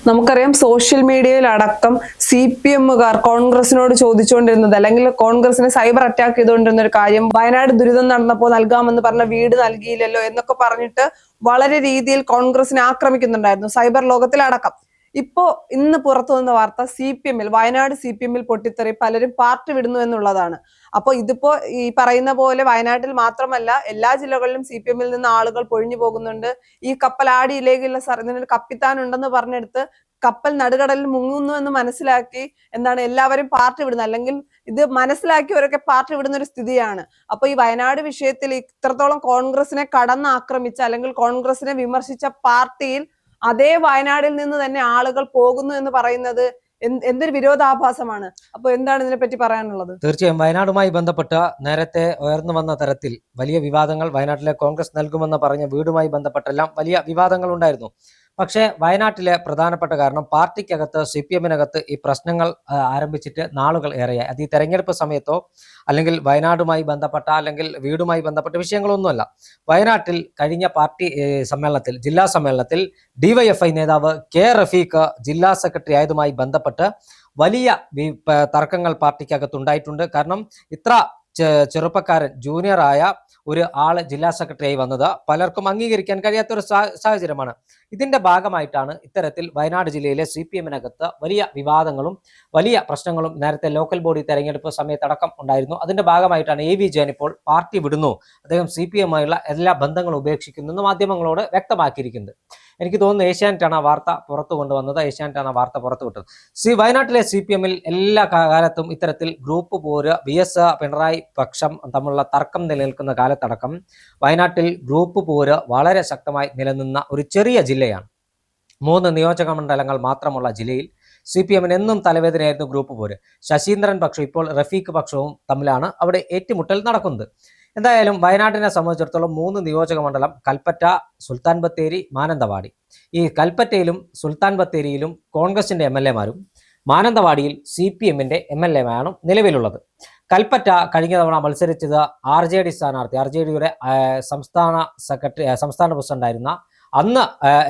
നമുക്കറിയാം സോഷ്യൽ മീഡിയയിൽ അടക്കം CPM-കാർ കോൺഗ്രസിനോട് ചോദിച്ചുകൊണ്ടിരുന്നത് അല്ലെങ്കിൽ കോൺഗ്രസിനെ സൈബർ അറ്റാക്ക് ചെയ്തുകൊണ്ടിരുന്ന ഒരു കാര്യം, വയനാട് ദുരിതം നടന്നപ്പോൾ നൽകാമെന്ന് പറഞ്ഞ വീട് നൽകിയില്ലല്ലോ എന്നൊക്കെ പറഞ്ഞിട്ട് വളരെ രീതിയിൽ കോൺഗ്രസിനെ ആക്രമിക്കുന്നുണ്ടായിരുന്നു സൈബർ ലോകത്തിലടക്കം. ഇന്ന് പുറത്തു വന്ന വാർത്ത വയനാട് CPM-ൽ പൊട്ടിത്തെറി, പലരും പാർട്ടി വിടുന്നു എന്നുള്ളതാണ്. അപ്പൊ ഇതിപ്പോ ഈ പറയുന്ന പോലെ വയനാട്ടിൽ മാത്രമല്ല എല്ലാ ജില്ലകളിലും CPM-ൽ നിന്ന് ആളുകൾ പൊഴിഞ്ഞു പോകുന്നുണ്ട്. ഈ കപ്പൽ ആടിയിലേക്കുള്ള ഇതിനൊരു കപ്പിത്താൻ ഉണ്ടെന്ന് പറഞ്ഞെടുത്ത് കപ്പൽ നടുകടലിൽ മുങ്ങുന്നു എന്ന് മനസ്സിലാക്കി എല്ലാവരും പാർട്ടി വിടുന്നത്, അല്ലെങ്കിൽ ഇത് മനസ്സിലാക്കിയവരൊക്കെ പാർട്ടി വിടുന്ന ഒരു സ്ഥിതിയാണ്. അപ്പൊ ഈ വയനാട് വിഷയത്തിൽ ഇത്രത്തോളം കോൺഗ്രസിനെ കടന്നാക്രമിച്ച അല്ലെങ്കിൽ കോൺഗ്രസിനെ വിമർശിച്ച പാർട്ടിയിൽ അതേ വയനാടിൽ നിന്ന് തന്നെ ആളുകൾ പോകുന്നു എന്ന് പറയുന്നത് എന്തൊരു വിരോധാഭാസമാണ്. അപ്പൊ എന്താണ് ഇതിനെപ്പറ്റി പറയാനുള്ളത്? തീർച്ചയായും വയനാടുമായി ബന്ധപ്പെട്ട് നേരത്തെ ഉയർന്നു വന്ന തരത്തിൽ വലിയ വിവാദങ്ങൾ, വയനാട്ടിലെ കോൺഗ്രസ് നൽകുമെന്ന് പറഞ്ഞ വീടുമായി ബന്ധപ്പെട്ടെല്ലാം വലിയ വിവാദങ്ങൾ ഉണ്ടായിരുന്നു. പക്ഷേ വയനാട്ടിലെ പ്രധാനപ്പെട്ട കാരണം പാർട്ടിക്കകത്ത് CPM-നകത്ത് ഈ പ്രശ്നങ്ങൾ ആരംഭിച്ചിട്ട് നാളുകൾ ഏറെയായി. അത് ഈ തെരഞ്ഞെടുപ്പ് സമയത്തോ അല്ലെങ്കിൽ വയനാടുമായി ബന്ധപ്പെട്ട അല്ലെങ്കിൽ വീടുമായി ബന്ധപ്പെട്ട വിഷയങ്ങളൊന്നുമല്ല. വയനാട്ടിൽ കഴിഞ്ഞ പാർട്ടി സമ്മേളനത്തിൽ, ജില്ലാ സമ്മേളനത്തിൽ DYFI നേതാവ് K റഫീഖ് ജില്ലാ സെക്രട്ടറി ആയതുമായി ബന്ധപ്പെട്ട് വലിയ തർക്കങ്ങൾ പാർട്ടിക്കകത്തുണ്ടായിട്ടുണ്ട്. കാരണം ഇത്ര ചെറുപ്പക്കാരൻ, ജൂനിയറായ ഒരു ആള് ജില്ലാ സെക്രട്ടറി ആയി വന്നത് പലർക്കും അംഗീകരിക്കാൻ കഴിയാത്ത ഒരു സാഹചര്യമാണ്. ഇതിന്റെ ഭാഗമായിട്ടാണ് ഇത്തരത്തിൽ വയനാട് ജില്ലയിലെ CPM-നകത്ത് വലിയ വിവാദങ്ങളും വലിയ പ്രശ്നങ്ങളും നേരത്തെ ലോക്കൽ ബോഡി തെരഞ്ഞെടുപ്പ് സമയത്തടക്കം ഉണ്ടായിരുന്നു. അതിന്റെ ഭാഗമായിട്ടാണ് AV ജയൻ ഇപ്പോൾ പാർട്ടി വിടുന്നു, അദ്ദേഹം CPM-ആയുള്ള എല്ലാ ബന്ധങ്ങളും ഉപേക്ഷിക്കുന്നു മാധ്യമങ്ങളോട് വ്യക്തമാക്കിയിരിക്കുന്നത്. എനിക്ക് തോന്നുന്നു ഏഷ്യാനെറ്റാണ് ആ വാർത്ത പുറത്തു കൊണ്ടുവന്നത്, ഏഷ്യാനെറ്റാണ് ആ വാർത്ത പുറത്തുവിട്ടത്. വയനാട്ടിലെ CPM-ൽ എല്ലാ കാലത്തും ഇത്തരത്തിൽ ഗ്രൂപ്പ് പോര്, BS പിണറായി പക്ഷം തമ്മിലുള്ള തർക്കം നിലനിൽക്കുന്ന കാലത്തടക്കം വയനാട്ടിൽ ഗ്രൂപ്പ് പോര് വളരെ ശക്തമായി നിലനിന്ന ഒരു ചെറിയ ജില്ലയാണ്. 3 നിയോജക മണ്ഡലങ്ങൾ മാത്രമുള്ള ജില്ലയിൽ CPM-ന് എന്നും തലവേദനയായിരുന്നു ഗ്രൂപ്പ് പോര്. ശശീന്ദ്രൻ പക്ഷവും ഇപ്പോൾ റഫീഖ് പക്ഷവും തമ്മിലാണ് അവിടെ ഏറ്റുമുട്ടൽ നടക്കുന്നത്. എന്തായാലും വയനാട്ടിനെ സംബന്ധിച്ചിടത്തോളം 3 നിയോജക മണ്ഡലം, കൽപ്പറ്റ, സുൽത്താൻ ബത്തേരി, മാനന്തവാടി. ഈ കൽപ്പറ്റയിലും സുൽത്താൻ ബത്തേരിയിലും കോൺഗ്രസിന്റെ MLA-മാരും മാനന്തവാടിയിൽ CPM-ന്റെ MLA-മാരാണ് നിലവിലുള്ളത്. കൽപ്പറ്റ കഴിഞ്ഞ തവണ മത്സരിച്ചത് RJD സ്ഥാനാർത്ഥി, RJD-യുടെ സംസ്ഥാന പ്രസിഡന്റായിരുന്ന, അന്ന്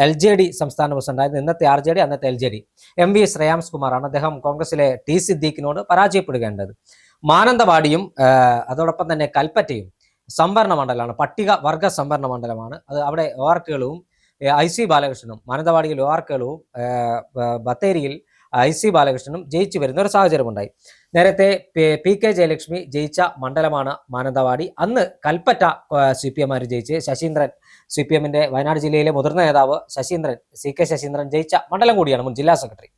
LJD സംസ്ഥാന പ്രസിഡന്റായിരുന്നു, ഇന്നത്തെ RJD അന്നത്തെ LJD MV ശ്രേയാംസ് കുമാറാണ്. അദ്ദേഹം കോൺഗ്രസിലെ T സിദ്ദീഖിനോട് പരാജയപ്പെടുകയുണ്ടായത്. മാനന്തവാടിയും അതോടൊപ്പം തന്നെ കൽപ്പറ്റയും സംവരണ മണ്ഡലമാണ്, പട്ടിക വർഗ സംവരണ മണ്ഡലമാണ്. അത് അവിടെ OR കേളുവും IC ബാലകൃഷ്ണനും, മാനന്തവാടിയിൽ OR കേളുവും ബത്തേരിയിൽ IC ബാലകൃഷ്ണനും ജയിച്ചു വരുന്ന ഒരു സാഹചര്യമുണ്ടായി. നേരത്തെ PK ജയലക്ഷ്മി ജയിച്ച മണ്ഡലമാണ് മാനന്തവാടി. അന്ന് കൽപ്പറ്റ CPM-മാർ ജയിച്ച് ശശീന്ദ്രൻ, CPM-ന്റെ വയനാട് ജില്ലയിലെ മുതിർന്ന നേതാവ് ശശീന്ദ്രൻ, CK ശശീന്ദ്രൻ ജയിച്ച മണ്ഡലം കൂടിയാണ്, മുൻ ജില്ലാ സെക്രട്ടറി.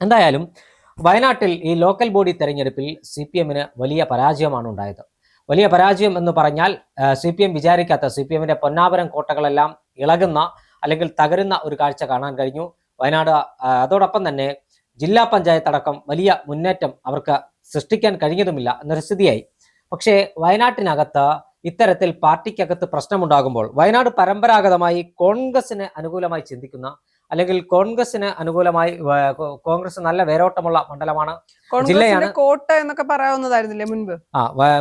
എന്തായാലും വയനാട്ടിൽ ഈ ലോക്കൽ ബോഡി തെരഞ്ഞെടുപ്പിൽ CPM-ന് വലിയ പരാജയമാണ് ഉണ്ടായത്. വലിയ പരാജയം എന്ന് പറഞ്ഞാൽ CPM വിചാരിക്കാത്ത, CPM-ന്റെ പൊന്നാപരം കോട്ടകളെല്ലാം ഇളകുന്ന അല്ലെങ്കിൽ തകരുന്ന ഒരു കാഴ്ച കാണാൻ കഴിഞ്ഞു വയനാട്. അതോടൊപ്പം തന്നെ ജില്ലാ പഞ്ചായത്ത് അടക്കം വലിയ മുന്നേറ്റം അവർക്ക് സൃഷ്ടിക്കാൻ കഴിഞ്ഞതുമില്ല എന്നൊരു സ്ഥിതിയായി. പക്ഷേ വയനാട്ടിനകത്ത് ഇത്തരത്തിൽ പാർട്ടിക്കകത്ത് പ്രശ്നമുണ്ടാകുമ്പോൾ വയനാട് പരമ്പരാഗതമായി കോൺഗ്രസിന് അനുകൂലമായി ചിന്തിക്കുന്ന, അല്ലെങ്കിൽ കോൺഗ്രസിന് അനുകൂലമായി, കോൺഗ്രസ് നല്ല വേരോട്ടമുള്ള മണ്ഡലമാണ്, ജില്ലയാണ്, കോട്ട എന്നൊക്കെ പറയാവുന്നതായിരുന്നില്ലേ മുൻപ്.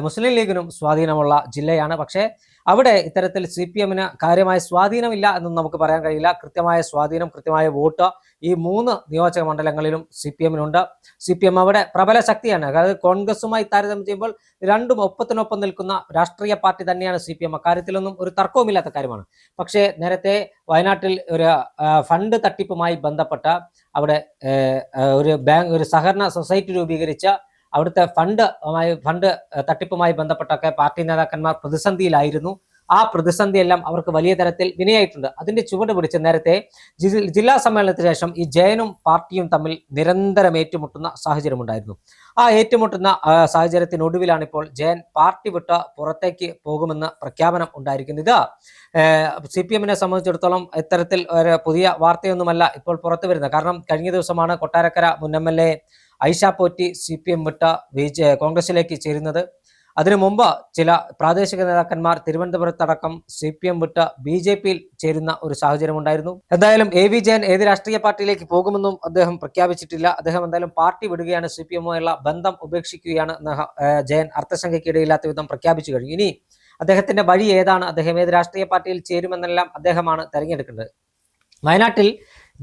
മുസ്ലിം ലീഗിനും സ്വാധീനമുള്ള ജില്ലയാണ്. പക്ഷേ അവിടെ ഇത്തരത്തിൽ CPM-ന് കാര്യമായ സ്വാധീനമില്ല എന്നൊന്നും നമുക്ക് പറയാൻ കഴിയില്ല. കൃത്യമായ സ്വാധീനം, കൃത്യമായ വോട്ട് ഈ 3 നിയോജക മണ്ഡലങ്ങളിലും CPM-നുണ്ട്. CPM അവിടെ പ്രബല ശക്തിയാണ്. അതായത് കോൺഗ്രസുമായി താരതമ്യം ചെയ്യുമ്പോൾ രണ്ടും ഒപ്പത്തിനൊപ്പം നിൽക്കുന്ന രാഷ്ട്രീയ പാർട്ടി തന്നെയാണ് CPM. അക്കാര്യത്തിലൊന്നും ഒരു തർക്കവുമില്ലാത്ത കാര്യമാണ്. പക്ഷേ നേരത്തെ വയനാട്ടിൽ ഒരു ഫണ്ട് തട്ടിപ്പുമായി ബന്ധപ്പെട്ട അവിടെ ഒരു സഹകരണ സൊസൈറ്റി രൂപീകരിച്ച അവിടുത്തെ ഫണ്ട് തട്ടിപ്പുമായി ബന്ധപ്പെട്ടൊക്കെ പാർട്ടി നേതാക്കന്മാർ പ്രതിസന്ധിയിലായിരുന്നു. ആ പ്രതിസന്ധിയെല്ലാം അവർക്ക് വലിയ തരത്തിൽ വിനയായിട്ടുണ്ട്. അതിന്റെ ചുവട് പിടിച്ച് നേരത്തെ ജില്ലാ സമ്മേളനത്തിന് ശേഷം ഈ ജയനും പാർട്ടിയും തമ്മിൽ നിരന്തരം ഏറ്റുമുട്ടുന്ന സാഹചര്യമുണ്ടായിരുന്നു. ആ ഏറ്റുമുട്ടുന്ന സാഹചര്യത്തിനൊടുവിലാണ് ഇപ്പോൾ ജയൻ പാർട്ടി വിട്ട് പുറത്തേക്ക് പോകുമെന്ന് പ്രഖ്യാപനം ഉണ്ടായിരിക്കുന്നത്. ഇത് CPM-നെ സംബന്ധിച്ചിടത്തോളം ഇത്തരത്തിൽ ഒരു പുതിയ വാർത്തയൊന്നുമല്ല ഇപ്പോൾ പുറത്തു വരുന്നത്. കാരണം കഴിഞ്ഞ ദിവസമാണ് കൊട്ടാരക്കര മുൻ MLA ഐഷ പോറ്റി CPM വിട്ട് കോൺഗ്രസിലേക്ക് ചേരുന്നത്. അതിനു മുമ്പ് ചില പ്രാദേശിക നേതാക്കന്മാർ തിരുവനന്തപുരത്തടക്കം CPM വിട്ട് BJP-യിൽ ചേരുന്ന ഒരു സാഹചര്യം ഉണ്ടായിരുന്നു. എന്തായാലും AV ജയൻ ഏത് രാഷ്ട്രീയ പാർട്ടിയിലേക്ക് പോകുമെന്നും അദ്ദേഹം പ്രഖ്യാപിച്ചിട്ടില്ല. അദ്ദേഹം എന്തായാലും പാർട്ടി വിടുകയാണ്, CPM-ഉമായുള്ള ബന്ധം ഉപേക്ഷിക്കുകയാണ് എന്ന് ജയൻ അർത്ഥശങ്കയ്ക്കിടയില്ലാത്ത വിധം പ്രഖ്യാപിച്ചു കഴിഞ്ഞു. ഇനി അദ്ദേഹത്തിന്റെ വഴി ഏതാണ്, അദ്ദേഹം ഏത് രാഷ്ട്രീയ പാർട്ടിയിൽ ചേരുമെന്നെല്ലാം അദ്ദേഹമാണ് തെരഞ്ഞെടുക്കേണ്ടത്. വയനാട്ടിൽ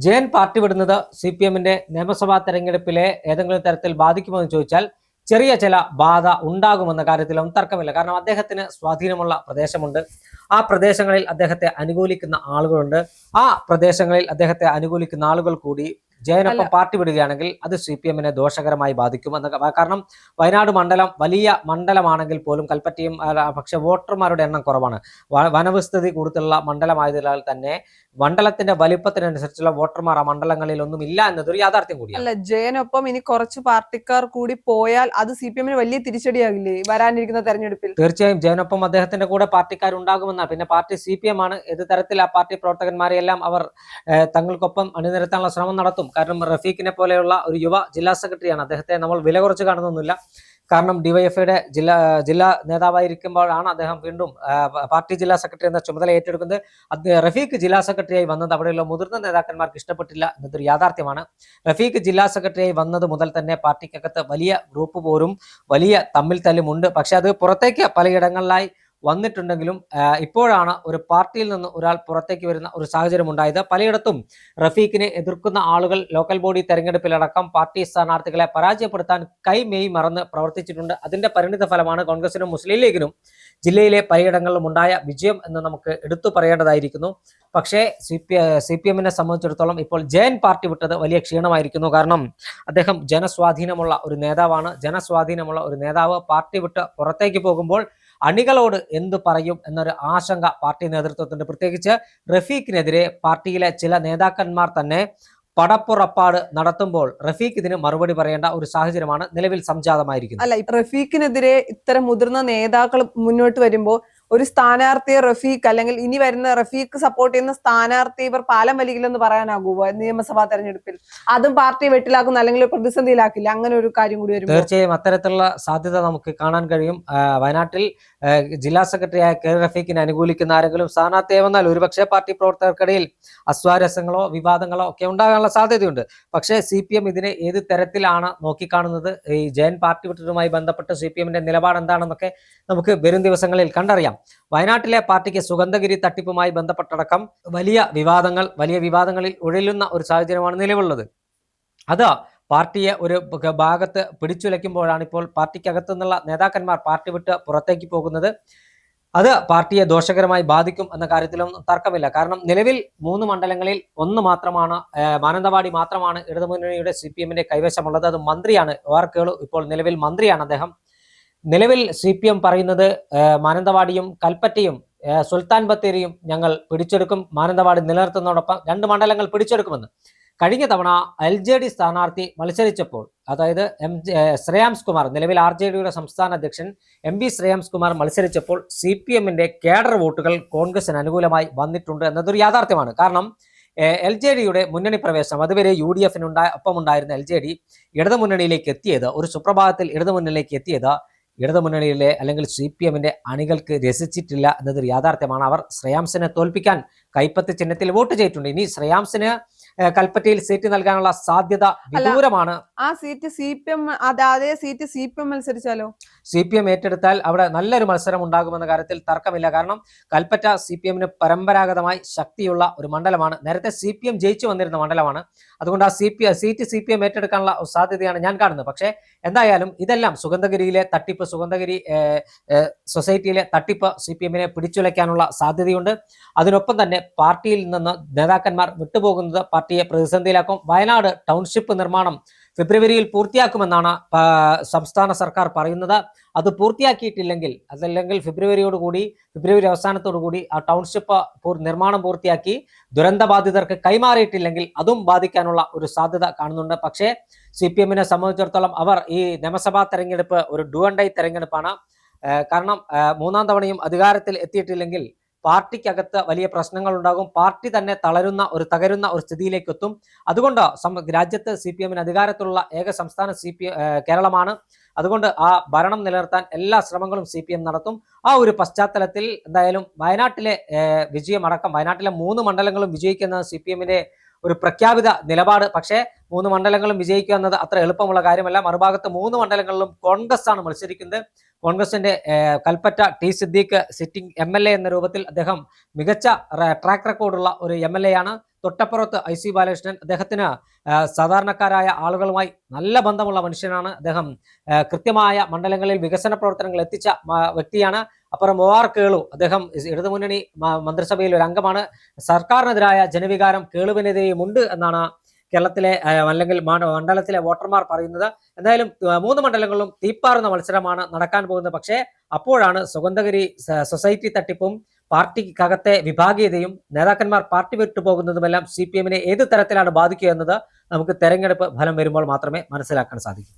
ജയൻ പാർട്ടി വിടുന്നത് CPM-ന്റെ നിയമസഭാ തെരഞ്ഞെടുപ്പിലെ ഏതെങ്കിലും തരത്തിൽ ബാധിക്കുമോ എന്ന് ചോദിച്ചാൽ ചെറിയ ചില ബാധ ഉണ്ടാകുമെന്ന കാര്യത്തിലൊന്നും തർക്കമില്ല. കാരണം അദ്ദേഹത്തിന് സ്വാധീനമുള്ള പ്രദേശമുണ്ട്. ആ പ്രദേശങ്ങളിൽ അദ്ദേഹത്തെ അനുകൂലിക്കുന്ന ആളുകളുണ്ട്. ആ പ്രദേശങ്ങളിൽ അദ്ദേഹത്തെ അനുകൂലിക്കുന്ന ആളുകൾ കൂടി ജയനൊപ്പം പാർട്ടി വിടുകയാണെങ്കിൽ അത് CPM-നെ ദോഷകരമായി ബാധിക്കും കാരണം വയനാട് മണ്ഡലം വലിയ മണ്ഡലമാണെങ്കിൽ പോലും കൽപ്പറ്റയും പക്ഷെ വോട്ടർമാരുടെ എണ്ണം കുറവാണ്. വനവിസ്തൃതി കൂടുതലുള്ള മണ്ഡലമായതിനാൽ തന്നെ മണ്ഡലത്തിന്റെ വലിപ്പത്തിനനുസരിച്ചുള്ള വോട്ടർമാർ ആ മണ്ഡലങ്ങളിൽ ഒന്നും ഇല്ല എന്നതൊരു യാഥാർത്ഥ്യം കൂടിയാണ്. അല്ല, ജയനൊപ്പം ഇനി കുറച്ച് പാർട്ടിക്കാർ കൂടി പോയാൽ അത് CPM-ന് വലിയ തിരിച്ചടിയാകില്ലേ വരാനിരിക്കുന്ന തെരഞ്ഞെടുപ്പിൽ? തീർച്ചയായും ജയനൊപ്പം അദ്ദേഹത്തിന്റെ കൂടെ പാർട്ടിക്കാരുണ്ടാകുമെന്നാണ്. പിന്നെ പാർട്ടി CPM ആണ്. ഏത് തരത്തിൽ ആ പാർട്ടി പ്രവർത്തകന്മാരെയെല്ലാം അവർ തങ്ങൾക്കൊപ്പം അണിനിരത്താനുള്ള ശ്രമം നടത്തും. കാരണം റഫീഖിനെ പോലെയുള്ള ഒരു യുവ ജില്ലാ സെക്രട്ടറിയാണ്. അദ്ദേഹത്തെ നമ്മൾ വില കുറച്ച് കാണുന്നൊന്നുമില്ല. കാരണം ഡിവൈഎഫ്ഐയുടെ ജില്ലാ നേതാവായിരിക്കുമ്പോഴാണ് അദ്ദേഹം വീണ്ടും പാർട്ടി ജില്ലാ സെക്രട്ടറി എന്ന ചുമതല ഏറ്റെടുക്കുന്നത്. റഫീഖ് ജില്ലാ സെക്രട്ടറിയായി വന്നത് അവിടെയുള്ള മുതിർന്ന നേതാക്കന്മാർക്ക് ഇഷ്ടപ്പെട്ടില്ല എന്നതൊരു യാഥാർത്ഥ്യമാണ്. റഫീഖ് ജില്ലാ സെക്രട്ടറിയായി വന്നത് മുതൽ തന്നെ പാർട്ടിക്കകത്ത് വലിയ ഗ്രൂപ്പ് പോരും വലിയ തമ്മിൽ തല്ലുമുണ്ട്. പക്ഷെ അത് പുറത്തേക്ക് പലയിടങ്ങളിലായി വന്നിട്ടുണ്ടെങ്കിലും ഇപ്പോഴാണ് ഒരു പാർട്ടിയിൽ നിന്ന് ഒരാൾ പുറത്തേക്ക് വരുന്ന ഒരു സാഹചര്യം ഉണ്ടായത്. പലയിടത്തും റഫീഖിനെ എതിർക്കുന്ന ആളുകൾ ലോക്കൽ ബോഡി തെരഞ്ഞെടുപ്പിലടക്കം പാർട്ടി സ്ഥാനാർത്ഥികളെ പരാജയപ്പെടുത്താൻ കൈമെയ് മറന്ന് പ്രവർത്തിച്ചിട്ടുണ്ട്. അതിന്റെ പരിണിത ഫലമാണ് കോൺഗ്രസിനും മുസ്ലിം ലീഗിനും ജില്ലയിലെ പലയിടങ്ങളിലും ഉണ്ടായ വിജയം എന്ന് നമുക്ക് എടുത്തു പറയേണ്ടതായിരിക്കുന്നു. പക്ഷേ CPM-നെ സംബന്ധിച്ചിടത്തോളം ഇപ്പോൾ ജയൻ പാർട്ടി വിട്ടത് വലിയ ക്ഷീണമായിരിക്കുന്നു. കാരണം അദ്ദേഹം ജനസ്വാധീനമുള്ള ഒരു നേതാവാണ്. ജനസ്വാധീനമുള്ള ഒരു നേതാവ് പാർട്ടി വിട്ട് പുറത്തേക്ക് പോകുമ്പോൾ അണികളോട് എന്തു പറയും എന്നൊരു ആശങ്ക പാർട്ടി നേതൃത്വത്തിന്റെ, പ്രത്യേകിച്ച് റഫീഖിനെതിരെ പാർട്ടിയിലെ ചില നേതാക്കന്മാർ തന്നെ പടപ്പുറപ്പാട് നടത്തുമ്പോൾ റഫീഖ് ഇതിന് മറുപടി പറയേണ്ട ഒരു സാഹചര്യമാണ് നിലവിൽ സംജാതമായിരിക്കുന്നത്. അല്ല, റഫീഖിനെതിരെ ഇത്തരം മുതിർന്ന നേതാക്കൾ മുന്നോട്ട് വരുമ്പോൾ ഒരു സ്ഥാനാർത്ഥിയെ റഫീഖ് അല്ലെങ്കിൽ ഇനി വരുന്ന റഫീഖ് സപ്പോർട്ട് ചെയ്യുന്ന സ്ഥാനാർത്ഥി ഇവർ പാലം വലിക്കില്ലെന്ന് പറയാനാകുമോ നിയമസഭാ തെരഞ്ഞെടുപ്പിൽ? അതും പാർട്ടി വെട്ടിലാക്കുന്ന അല്ലെങ്കിൽ പ്രതിസന്ധിയിലാക്കില്ല, അങ്ങനെ ഒരു കാര്യം കൂടി വരും. തീർച്ചയായും അത്തരത്തിലുള്ള സാധ്യത നമുക്ക് കാണാൻ കഴിയും. വയനാട്ടിൽ ജില്ലാ സെക്രട്ടറിയായ കെ റഫീഖിനെ അനുകൂലിക്കുന്ന ആരെങ്കിലും സ്ഥാനാർത്ഥിയായി വന്നാൽ ഒരുപക്ഷെ പാർട്ടി പ്രവർത്തകർക്കിടയിൽ അസ്വാരസ്യങ്ങളോ വിവാദങ്ങളോ ഒക്കെ ഉണ്ടാകാനുള്ള സാധ്യതയുണ്ട്. പക്ഷേ CPM ഇതിനെ ഏത് തരത്തിലാണ് നോക്കിക്കാണുന്നത്, ഈ ജയൻ പാർട്ടി വിട്ടതുമായി ബന്ധപ്പെട്ട് CPM-ന്റെ നിലപാട് എന്താണെന്നൊക്കെ നമുക്ക് വരും ദിവസങ്ങളിൽ കണ്ടറിയാം. വയനാട്ടിലെ പാർട്ടിക്ക് സുഗന്ധഗിരി തട്ടിപ്പുമായി ബന്ധപ്പെട്ടടക്കം വലിയ വിവാദങ്ങളിൽ ഉഴലുന്ന ഒരു സാഹചര്യമാണ് നിലവിലുള്ളത്. അത് പാർട്ടിയെ ഒരു ഭാഗത്ത് പിടിച്ചുലയ്ക്കുമ്പോഴാണ് ഇപ്പോൾ പാർട്ടിക്കകത്തു നിന്നുള്ള നേതാക്കന്മാർ പാർട്ടി വിട്ട് പുറത്തേക്ക് പോകുന്നത്. അത് പാർട്ടിയെ ദോഷകരമായി ബാധിക്കും എന്ന കാര്യത്തിലൊന്നും തർക്കമില്ല. കാരണം നിലവിൽ 3 മണ്ഡലങ്ങളിൽ മാത്രമാണ് മാനന്തവാടി മാത്രമാണ് ഇടതുമുന്നണിയുടെ CPM-ന്റെ കൈവശമുള്ളത്. അത് മന്ത്രിയാണ് OR കേളു ഇപ്പോൾ നിലവിൽ മന്ത്രിയാണ് അദ്ദേഹം. നിലവിൽ CPM പറയുന്നത് മാനന്തവാടിയും കൽപ്പറ്റയും സുൽത്താൻ ബത്തേരിയും ഞങ്ങൾ പിടിച്ചെടുക്കും, മാനന്തവാടി നിലനിർത്തുന്നതോടൊപ്പം 2 മണ്ഡലങ്ങൾ പിടിച്ചെടുക്കുമെന്ന്. കഴിഞ്ഞ തവണ LJD സ്ഥാനാർത്ഥി മത്സരിച്ചപ്പോൾ, അതായത് ശ്രേയാംസ് കുമാർ, നിലവിൽ RJD-യുടെ സംസ്ഥാന അധ്യക്ഷൻ MV ശ്രേയാംസ് കുമാർ മത്സരിച്ചപ്പോൾ CPM-ന്റെ കേഡർ വോട്ടുകൾ കോൺഗ്രസിന് അനുകൂലമായി വന്നിട്ടുണ്ട് എന്നതൊരു യാഥാർത്ഥ്യമാണ്. കാരണം LJD-യുടെ മുന്നണി പ്രവേശനം, അതുവരെ UDF-ന് ഒപ്പമുണ്ടായിരുന്ന LJD ഇടതുമുന്നണിയിലേക്ക് എത്തിയത്, ഒരു സുപ്രഭാതത്തിൽ ഇടതുമുന്നണിയിലേക്ക് എത്തിയത് ഇടതുമുന്നണിയിലെ അല്ലെങ്കിൽ CPM-ന്റെ അണികൾക്ക് രസിച്ചിട്ടില്ല എന്നതൊരു യാഥാർത്ഥ്യമാണ്. അവർ ശ്രേയാംസിനെ തോൽപ്പിക്കാൻ കൈപ്പത്തി ചിഹ്നത്തിൽ വോട്ട് ചെയ്തിട്ടുണ്ട്. ഇനി ശ്രേയാംസിന് കൽപ്പറ്റയിൽ സീറ്റ് നൽകാനുള്ള സാധ്യത വിദൂരമാണ്. ആ സീറ്റ് അതേ സീറ്റ് CPM മത്സരിച്ചാലോ? CPM ഏറ്റെടുത്താൽ അവിടെ നല്ലൊരു മത്സരം ഉണ്ടാകുമെന്ന കാര്യത്തിൽ തർക്കമില്ല. കാരണം കൽപ്പറ്റ CPM-ന് പരമ്പരാഗതമായി ശക്തിയുള്ള ഒരു മണ്ഡലമാണ്. നേരത്തെ CPM ജയിച്ചു വന്നിരുന്ന മണ്ഡലമാണ്. അതുകൊണ്ട് ആ സീറ്റ് CPM ഏറ്റെടുക്കാനുള്ള സാധ്യതയാണ് ഞാൻ കാണുന്നത്. പക്ഷേ എന്തായാലും ഇതെല്ലാം സുഗന്ധഗിരിയിലെ തട്ടിപ്പ്, സുഗന്ധഗിരി സൊസൈറ്റിയിലെ തട്ടിപ്പ് CPM-നെ പിടിച്ചുലയ്ക്കാനുള്ള സാധ്യതയുണ്ട്. അതിനൊപ്പം തന്നെ പാർട്ടിയിൽ നിന്ന് നേതാക്കന്മാർ വിട്ടുപോകുന്നത് പാർട്ടിയെ പ്രതിസന്ധിയിലാക്കും. വയനാട് ടൗൺഷിപ്പ് നിർമ്മാണം ഫെബ്രുവരിയിൽ പൂർത്തിയാക്കുമെന്നാണ് സംസ്ഥാന സർക്കാർ പറയുന്നത്. അത് പൂർത്തിയാക്കിയിട്ടില്ലെങ്കിൽ, അതല്ലെങ്കിൽ ഫെബ്രുവരി അവസാനത്തോടുകൂടി ആ ടൗൺഷിപ്പ് നിർമ്മാണം പൂർത്തിയാക്കി ദുരന്തബാധിതർക്ക് കൈമാറിയിട്ടില്ലെങ്കിൽ അതും ബാധിക്കാനുള്ള ഒരു സാധ്യത കാണുന്നുണ്ട്. പക്ഷേ CPM-നെ സംബന്ധിച്ചിടത്തോളം അവർ ഈ നിയമസഭാ തെരഞ്ഞെടുപ്പ് ഒരു ഡു ആൻഡ് ഡൈ തെരഞ്ഞെടുപ്പാണ്. കാരണം 3ാം തവണയും അധികാരത്തിൽ എത്തിയിട്ടില്ലെങ്കിൽ പാർട്ടിക്കകത്ത് വലിയ പ്രശ്നങ്ങൾ ഉണ്ടാകും. പാർട്ടി തന്നെ തകരുന്ന ഒരു സ്ഥിതിയിലേക്ക് എത്തും. അതുകൊണ്ട് രാജ്യത്ത് CPM-ന് അധികാരത്തിലുള്ള ഏക സംസ്ഥാനം കേരളമാണ്. അതുകൊണ്ട് ആ ഭരണം നിലനിർത്താൻ എല്ലാ ശ്രമങ്ങളും CPM നടത്തും. ആ ഒരു പശ്ചാത്തലത്തിൽ എന്തായാലും വയനാട്ടിലെ വയനാട്ടിലെ 3 മണ്ഡലങ്ങളും വിജയിക്കുന്ന CPM-ന്റെ ഒരു പ്രഖ്യാപിത നിലപാട്. പക്ഷേ 3 മണ്ഡലങ്ങളും വിജയിക്കുക എന്നത് അത്ര എളുപ്പമുള്ള കാര്യമല്ല. മറുഭാഗത്ത് 3 മണ്ഡലങ്ങളിലും കോൺഗ്രസ് ആണ് മത്സരിക്കുന്നത്. കോൺഗ്രസിന്റെ Kalpetta T Siddique sitting MLA എന്ന രൂപത്തിൽ അദ്ദേഹം മികച്ച ട്രാക്ക് റെക്കോർഡുള്ള ഒരു MLA ആണ്. തൊട്ടപ്പുറത്ത് IC ബാലകൃഷ്ണൻ, അദ്ദേഹത്തിന് സാധാരണക്കാരായ ആളുകളുമായി നല്ല ബന്ധമുള്ള മനുഷ്യനാണ്. അദ്ദേഹം കൃത്യമായ മണ്ഡലങ്ങളിൽ വികസന പ്രവർത്തനങ്ങൾ എത്തിച്ച വ്യക്തിയാണ്. അപ്പുറം OR കേളു, അദ്ദേഹം ഇടതുമുന്നണി മന്ത്രിസഭയിൽ ഒരു അംഗമാണ്. സർക്കാരിനെതിരായ ജനവികാരം കേളുവിനെതിരെയും ഉണ്ട് എന്നാണ് കേരളത്തിലെ അല്ലെങ്കിൽ മണ്ഡലത്തിലെ വോട്ടർമാർ പറയുന്നത്. എന്തായാലും 3 മണ്ഡലങ്ങളിലും തീപ്പാറുന്ന മത്സരമാണ് നടക്കാൻ പോകുന്നത്. പക്ഷേ അപ്പോഴാണ് സുഗന്ധഗിരി സൊസൈറ്റി തട്ടിപ്പും പാർട്ടിക്കകത്തെ വിഭാഗീയതയും നേതാക്കന്മാർ പാർട്ടി വിട്ടുപോകുന്നതുമെല്ലാം CPM-നെ ഏത് തരത്തിലാണ് ബാധിക്കുക എന്നത് നമുക്ക് തെരഞ്ഞെടുപ്പ് ഫലം വരുമ്പോൾ മാത്രമേ മനസ്സിലാക്കാൻ സാധിക്കൂ.